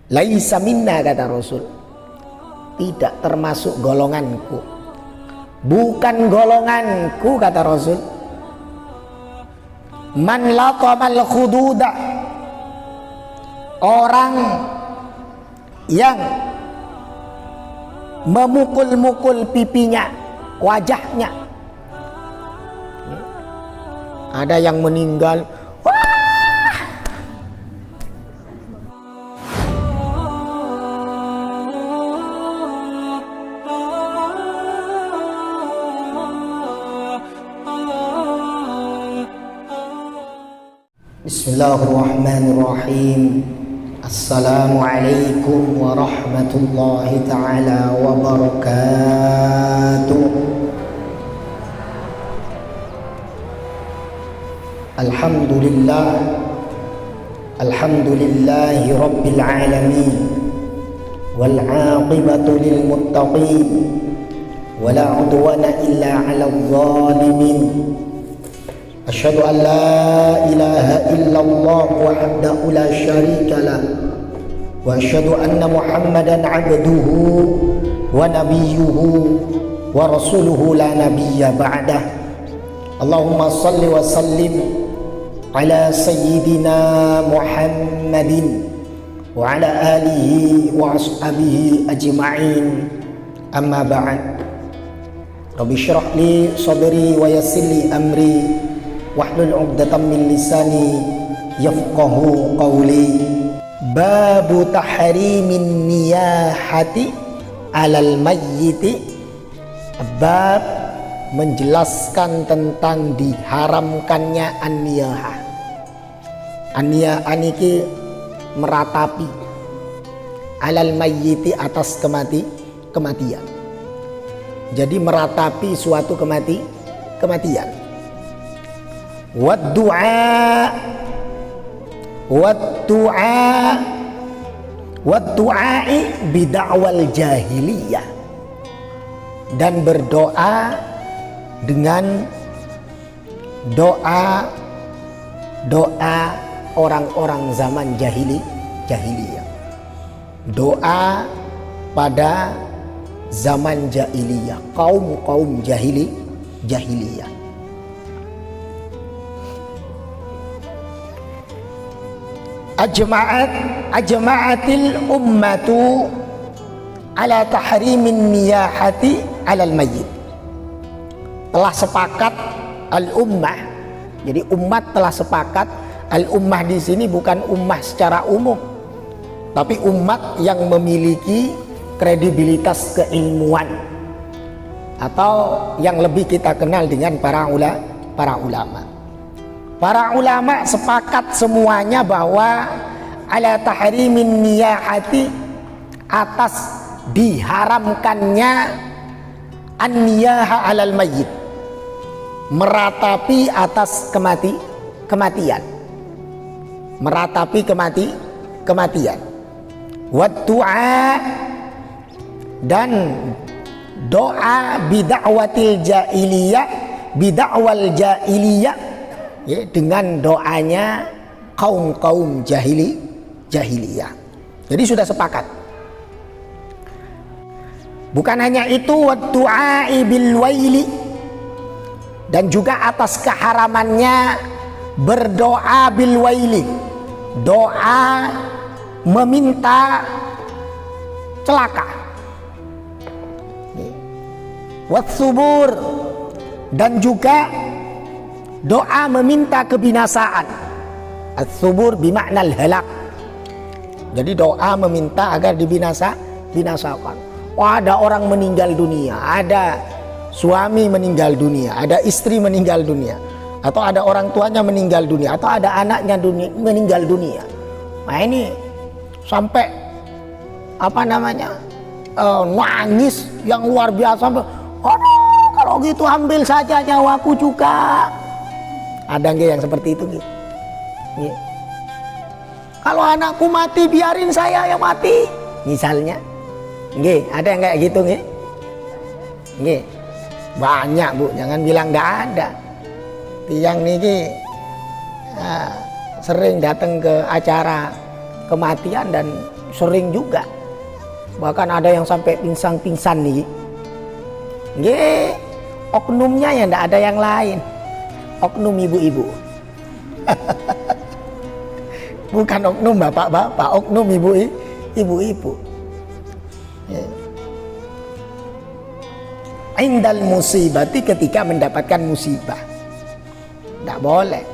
Laisa minna, kata Rasul, tidak termasuk golonganku, bukan golonganku, kata Rasul. Man latamal khududa, orang yang memukul-mukul pipinya, wajahnya. Ada yang meninggal, Bismillahirrahmanirrahim. Assalamualaikum warahmatullahi ta'ala wabarakatuh. Alhamdulillahi rabbil alamin, wal aqibatu lil muttaqin, wala udwana illa 'alal zalimin. Asyhadu an la ilaha illallah wahdahu la syarika lah, wa asyhadu anna Muhammadan 'abduhu wa nabiyyuhu wa rasuluhu la nabiyya ba'dah. Allahumma salli wa sallim ala sayyidina Muhammadin wa ala alihi wa ashabihi ajma'in. Amma ba'd. Rabbi syrah li sadri wa yassir li amri wahlul 'uqdatam min lisani yafqahu qawli. Babu tahrimin niyahati alal mayyiti. Bab menjelaskan tentang diharamkannya an-niyahah. An-niyahah niki meratapi alal mayyiti, atas kematian. Jadi meratapi suatu kematian. Waddu'ai bida'wal jahiliyah, dan berdoa dengan doa orang-orang zaman jahiliyah. Doa pada zaman jahiliyah, kaum jahiliyah. Ajma'atil ummatu ala tahrimin niyahati alal mayyit. Telah sepakat al-ummah. Jadi umat telah sepakat. Al-ummah di sini bukan ummah secara umum, tapi umat yang memiliki kredibilitas keilmuan, atau yang lebih kita kenal dengan para ulama. Para ulama sepakat semuanya bahwa ala tahrimin niyahati, atas diharamkannya an-niyaha alal mayyit, meratapi atas kematian. Meratapi kematian. Waddu'a, dan doa bida'watil jahiliyah, bida'wal jahiliyah, ya, dengan doanya kaum jahiliyah. Jadi sudah sepakat. Bukan hanya itu, waddu'ai bil waili, dan juga atas keharamannya berdoa bil waili, doa meminta celaka. Watsubur, dan juga doa meminta kebinasaan. As-subur bimakna al-halak. Jadi doa meminta agar binasakan. Ada orang meninggal dunia, ada suami meninggal dunia, ada istri meninggal dunia, atau ada orang tuanya meninggal dunia, atau ada anaknya meninggal dunia. Nah ini sampai nangis yang luar biasa. Aduh, kalau gitu ambil saja nyawaku juga. Ada nggak yang seperti itu gitu? Kalau anakku mati, biarin saya yang mati, misalnya. Nggih, ada yang kayak gitu nggih? Nggih. Banyak, Bu, jangan bilang nggak ada. Tiang niki sering datang ke acara kematian dan sering juga. Bahkan ada yang sampai pingsan-pingsan nih. Nggih, oknumnya ya ndak ada yang lain. Oknum ibu-ibu. Bukan oknum bapak-bapak, oknum ibu-ibu. Ya. Indal musibati, ketika mendapatkan musibah. Ndak boleh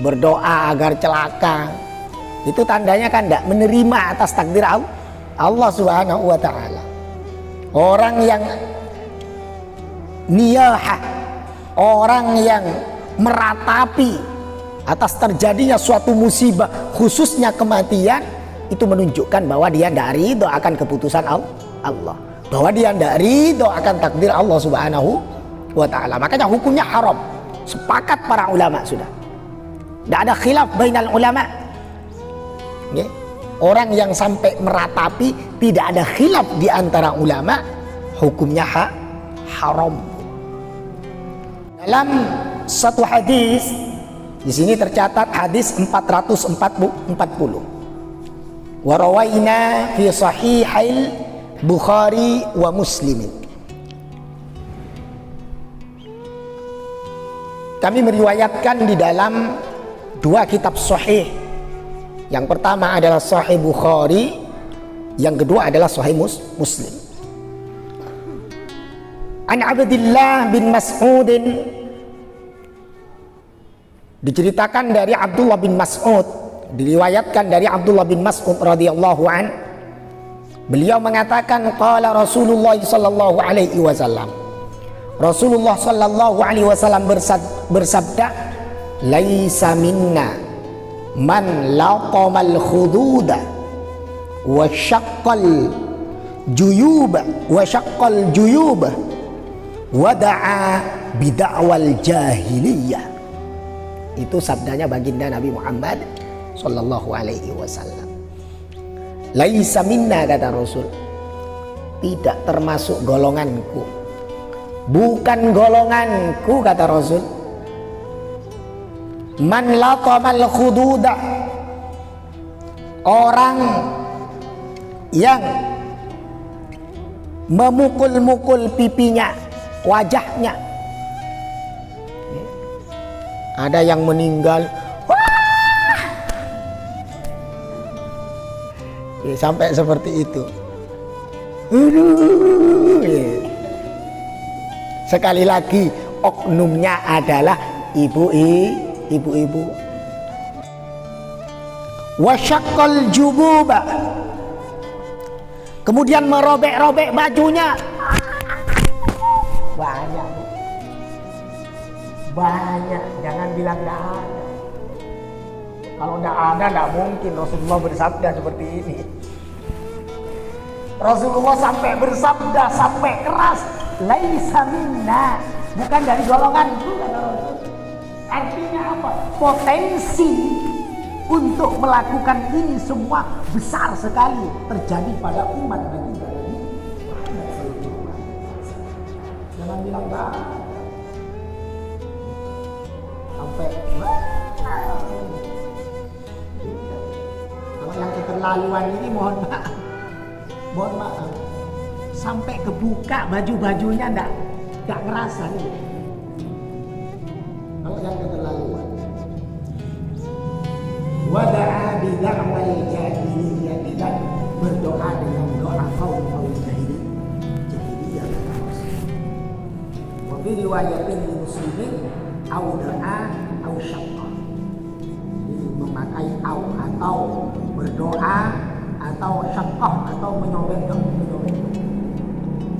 berdoa agar celaka. Itu tandanya kan ndak menerima atas takdir Allah Subhanahu wa taala. Orang yang niyahah, orang yang meratapi atas terjadinya suatu musibah, khususnya kematian, itu menunjukkan bahwa dia tidak ridho akan keputusan Allah, bahwa dia tidak ridho akan takdir Allah Subhanahu wa taala. Makanya hukumnya haram. Sepakat para ulama sudah. Tidak ada khilaf bainal ulama. Okay. Orang yang sampai meratapi, tidak ada khilaf di antara ulama, hukumnya haram. Dalam satu hadis, di sini tercatat hadis 440. Wa rawaina fi sahihail Bukhari wa Muslim. Kami meriwayatkan di dalam dua kitab sahih. Yang pertama adalah Sahih Bukhari, yang kedua adalah Sahih Muslim. An Abdullah bin Mas'ud, diceritakan dari Abdullah bin Mas'ud, diriwayatkan dari Abdullah bin Mas'ud radhiyallahu an, beliau mengatakan qala Rasulullah sallallahu alaihi wasallam, Rasulullah sallallahu alaihi wasallam bersabda, laisa minna man laqamal khududa wa syaqqal juyuba wa da'a bid'awal jahiliyah. Itu sabdanya baginda Nabi Muhammad sallallahu alaihi wasallam. Laisa minna, kata Rasul, tidak termasuk golonganku, bukan golonganku, kata Rasul, man laqamal khududa, orang yang memukul-mukul pipinya, wajahnya. Ada yang meninggal, wah, sampai seperti itu. Sekali lagi, oknumnya adalah ibu-ibu. Wasyaqqal jububa, kemudian merobek-robek bajunya. Banyak, jangan bilang tidak ada. Kalau tidak ada, tidak mungkin Rasulullah bersabda seperti ini. Rasulullah sampai bersabda, sampai keras, laisa minna, bukan dari golonganku, kata Rasul. Artinya apa? Potensi untuk melakukan ini semua besar sekali terjadi pada umat baginda Nabi. Jangan bilang enggak. Sampai kalau yang keterlaluan ini mohon maaf, sampai kebuka baju-bajunya enggak ngerasa nih. Kalau yang keterlaluan, wada'a bid'awal jahiliyah, dan berdoa dengan doa kaum jahiliyah. Wa fi riwayatin muslimin au doa au syaqqa, memakai atau berdoa atau syaqqa atau menyobek.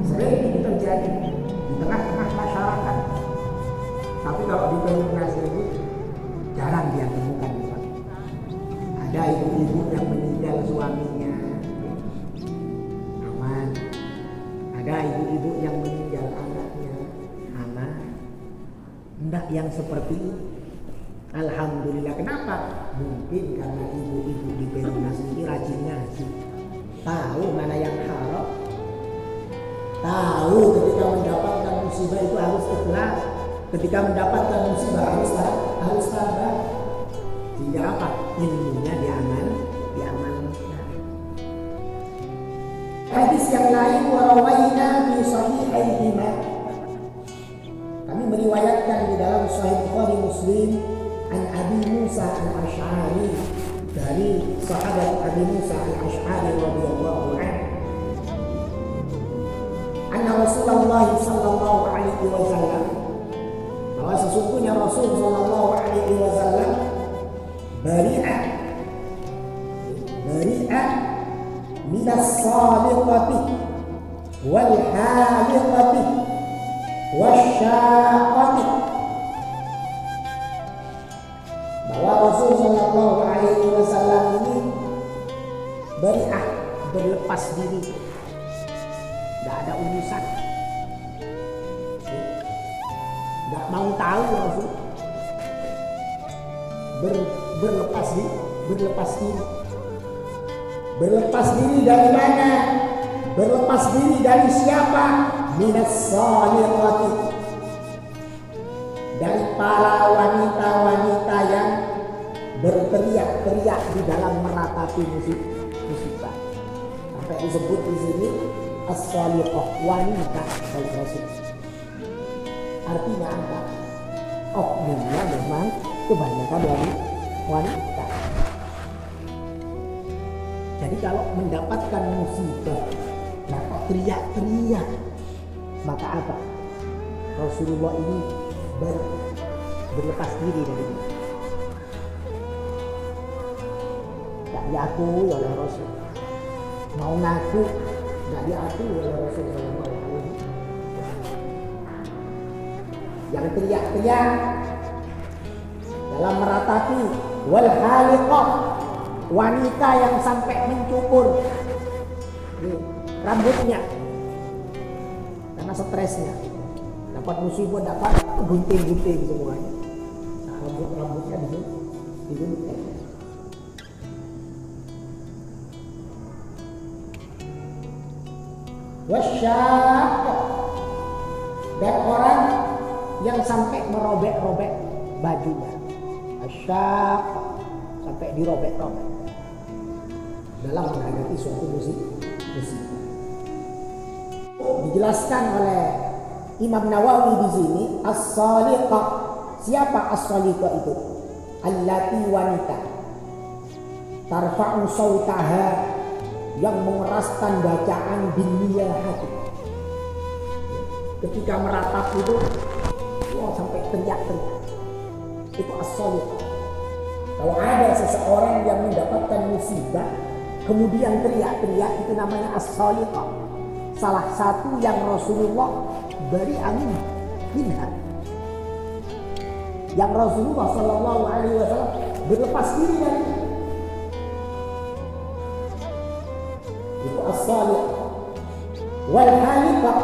Sering ini terjadi di tengah-tengah masyarakat. Tapi kalau di Banyumas ini jarang dia temukan. Ada ibu-ibu yang meninggal suaminya, aman. Ada ibu-ibu yang meninggal anaknya, aman. Enggak yang seperti ini. Alhamdulillah. Kenapa? Mungkin karena ibu-ibu di Banyumas ini rajin ngaji, tahu mana yang haram, tahu ketika mendapatkan musibah itu harus ikhlas, ketika mendapatkan musibah harus sabar. Sehingga apa? Ilmunya diamalkan. hadis yang lain warawaina fi sahihaihima, kami meriwayatkan di dalam Sahih Bukhari Muslim an Abi Musa al-Asy'ari, dari sahabat Abi Musa al-Asy'ari radhiyallahu anhu, anna Rasulullah sallallahu alaihi wasallam, bahwa sesungguhnya Rasul sallallahu alaihi wasallam bari'a minas saliqati wal haliqati wasyaqati, bahwa Rasul sallallahu alaihi wasallam ini bari'ah, berlepas diri, tidak ada urusan, tidak mau tahu Rasul, berlepas diri. Berlepas diri dari mana? Berlepas diri dari siapa? Minas saliqati, dari para wanita-wanita yang berteriak-teriak di dalam meratapi musibah. Sampai disebut di sini as-saliqah, wanita dari Rasul. Artinya apa? Oknumnya memang kebanyakan dari wanita. Jadi kalau mendapatkan musibah, nah kok teriak-teriak, maka apa? Rasulullah ini berlepas diri dari itu. Tidak diakui oleh Rasul. Mau ngaku, tidak diakui oleh Rasul. Yang teriak-teriak dalam meratapi, wal haliqah, wanita yang sampai mencukur rambutnya karena stresnya, dapat musibah, dapat gunting-gunting semuanya. Nah, rambutnya digunting. Wasyaq, dan orang yang sampai merobek-robek bajunya. Wasyaq, sampai dirobek-robek dalam menghadapi suatu musibah. Dijelaskan oleh Imam Nawawi di sini, as-saliqah. Siapa as-saliqah itu? Allati, wanita, tarfa'u sautaha, yang mengeraskan bacaan binniyahati. Ketika meratap itu, sampai teriak-teriak. Itu as-saliqah. Kalau ada seseorang yang mendapatkan musibah kemudian teriak-teriak, itu namanya as-saliqah. Salah satu yang Rasulullah bari minha, yang Rasulullah sallallahu alaihi wasallam berlepas diri dari itu as-saliqah. Wal haliqah,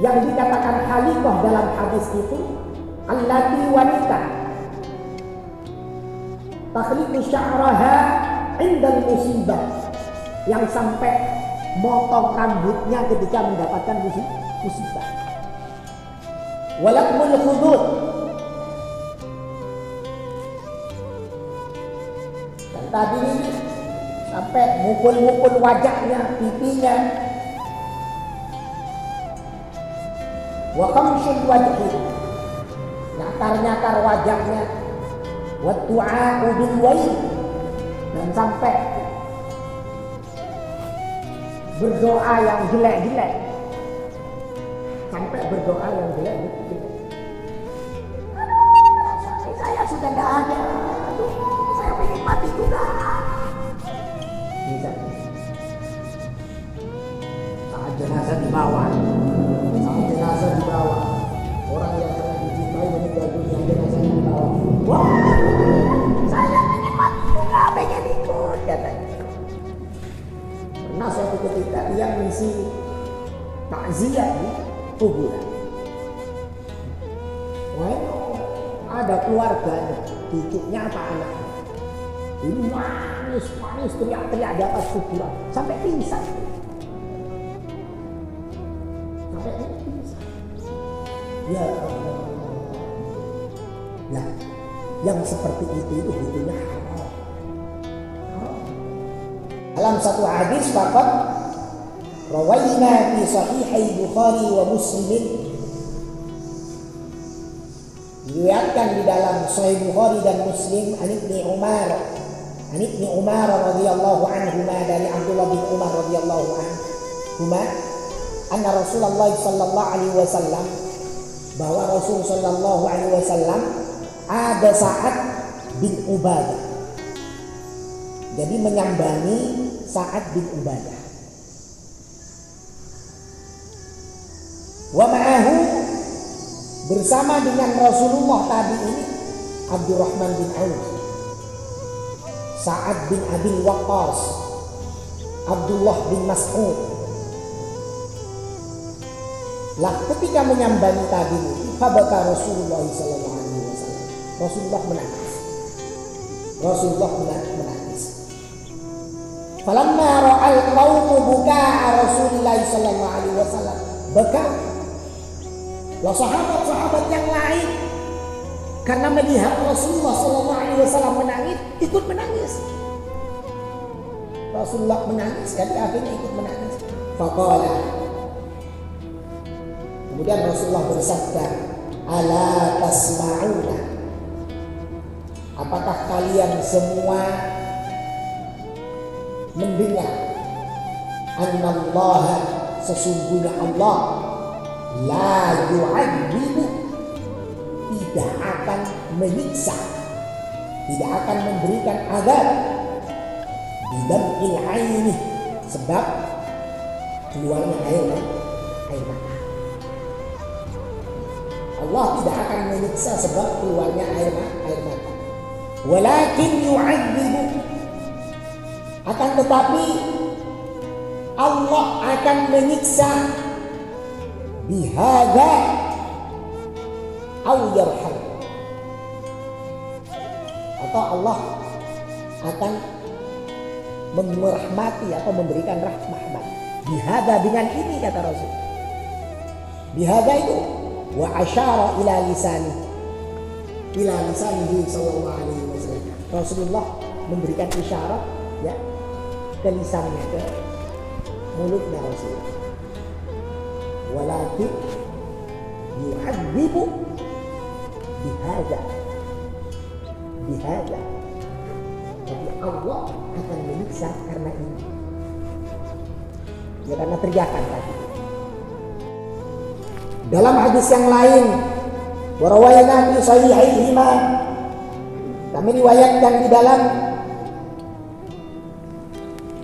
yang dikatakan haliqah dalam hadis itu allati, wanita, takhliqu sya'raha indal musibah, yang sampai motong rambutnya ketika mendapatkan musibah. Walakmul khudud, dan tadi ini sampai mukul-mukul wajahnya, pipinya. Wa khamsul wajhi, nyakar-nyakar wajahnya. Wa du'a'u bil wail, dan sampai berdoa yang jelek-jelek. Sampai berdoa yang jelek-jelek. Saya sudah tidak ada. Aduh, saya ingin mati juga. Bisa. Saat jenazah dibawa, orang yang sangat dicintai meninggal dunia, jenazah dibawa. Wah, saya ingin mati juga, pengen ikut, katanya. Pernah suatu ketika dia mengisi takziah di kuburan. Wah, ada keluarganya, cucunya apa anaknya. Ini manis, teriak-teriak di atas kuburan sampai pingsan. Ya Allah. Nah, yang seperti itu hukumnya haram. Dalam satu hadis faqad rawaina fi sahihai Bukhari wa Muslim, diriwayatkan di dalam Sahih Bukhari dan Muslim an Ibni Umar radhiyallahu anhuma, dari Abdullah bin Umar radhiyallahu anhuma, anna Rasulullah sallallahu alaihi wasallam, bahwa Rasul sallallahu alaihi wasallam ada Sa'ad bin Ubadah, jadi menyambangi Sa'ad bin Ubadah. Wa ma'ahu, bersama dengan Rasulullah tadi ini Abdurrahman bin Auf, Sa'ad bin Abi Waqqas, Abdullah bin Mas'ud. Lah ketika menyambangi tadi itu, fabaka Rasulullah sallallahu alaihi wasallam, Rasulullah menangis. Falamma ra'al qaumu buka'a Rasulullah sallallahu alaihi wasallam, baka sahabat-sahabat yang lain karena melihat Rasulullah sallallahu alaihi wasallam menangis, ikut menangis. Rasulullah menangis, kali akhirnya ikut menangis. Faqala, kemudian Rasulullah bersabda, ala tasma'una, apakah kalian semua mendengar, annallaha, sesungguhnya Allah, la yu'adzibu, tidak akan menyiksa, tidak akan memberikan azab, bidam'il aini, sebab keluarnya air mata. Allah tidak akan menyiksa sebab keluarnya air mata. Walakin yu'adzibu, akan tetapi Allah akan menyiksa bihada au yarham, atau Allah akan merahmati atau memberikan rahmat. Bihada, dengan ini, kata Rasul. Bihada itu wa asyara ila lisanihi sallallahu alaihi wasallam. Rasulullah memberikan isyarat, ya, ke lisannya, ke mulutnya Rasulullah. Walakin yu'adzibu bihada. Jadi Allah akan menyiksa karena ini, ya, karena teriakan tadi. Dalam hadis yang lain, warawayna fi sahihaihima, kami riwayatkan di dalam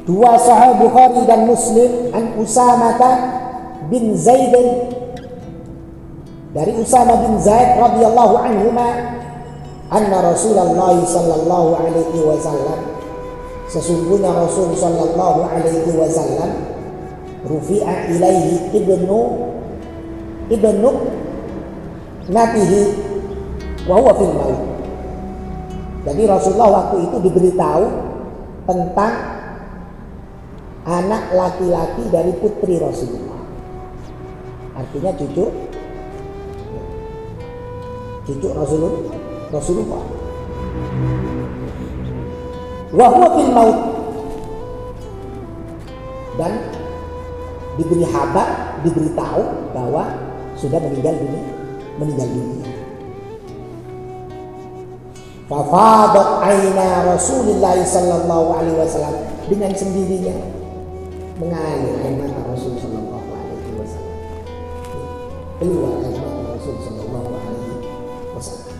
dua Sahih Bukhari dan Muslim, an Usamah bin Zaid, dari Usamah bin Zaid radhiyallahu anhuma, anna Rasulullah sallallahu alaihi wasallam, sesungguhnya Rasul sallallahu alaihi wasallam, rufi'a ilaihi ibnu natihi wa huwa fil maut. Jadi Rasulullah waktu itu diberitahu tentang anak laki-laki dari putri Rasulullah, artinya cucu Rasulullah. Wa huwa fil maut, dan diberi kabar, diberitahu bahwa sudah meninggal dunia. Fafadat aina Rasulullah sallallahu alaihi wasallam, dengan sendirinya mengalir air mata Rasul sallallahu alaihi wasallam. Keluar air mata Rasul sallallahu alaihi wasallam.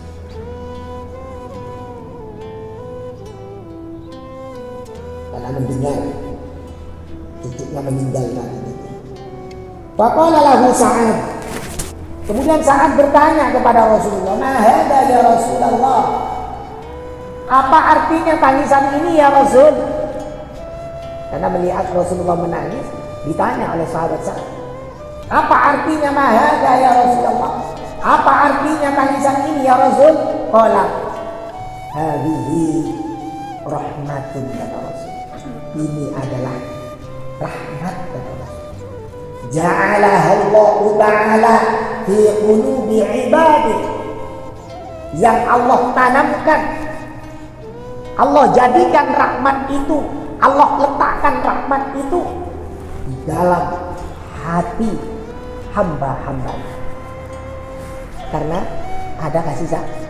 Karena mendengar cucunya meninggal tadi. Faqala lahu Sa'ad, kemudian Sa'ad bertanya kepada Rasulullah, ma hadza ya Rasulullah, apa artinya tangisan ini ya Rasul? Karena melihat Rasulullah menangis, ditanya oleh sahabat Sa'ad, apa artinya ma hadza ya Rasulullah, apa artinya tangisan ini ya Rasul? Qala hadhihi rahmatun, kata Rasul, ini adalah rahmat, kata Rasul. Ja'alaha Allah Ta'ala fi qulubi ibadihi, yang Allah tanamkan, Allah jadikan rahmat itu, Allah letakkan rahmat itu di dalam hati hamba-hambanya. Karena ada kasih sayang.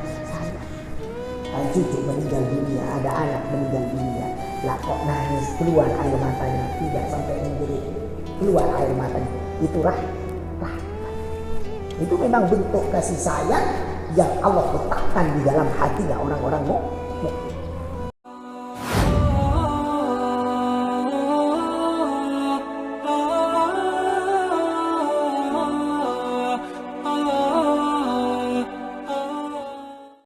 Cucu meninggal dunia, ada anak meninggal dunia, lah kok nangis, keluar air matanya, tidak sampai menjerit, keluar air matanya. Itu rahmat. Itu memang bentuk kasih sayang yang Allah letakkan di dalam hatinya orang-orang mukmin.